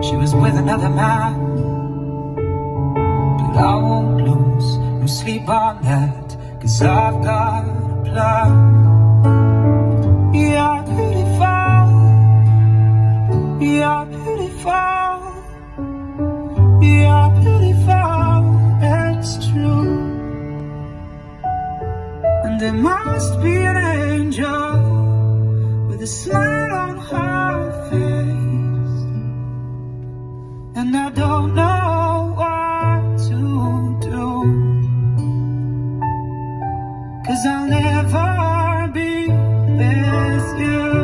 she was with another man. But I won't lose no sleep on that, 'cause I've got a plan. You're beautiful, you're beautiful, you're beautiful, it's true. And there must be an angel with a smile on her face, and I don't know what to do, 'cause I'll never be with you.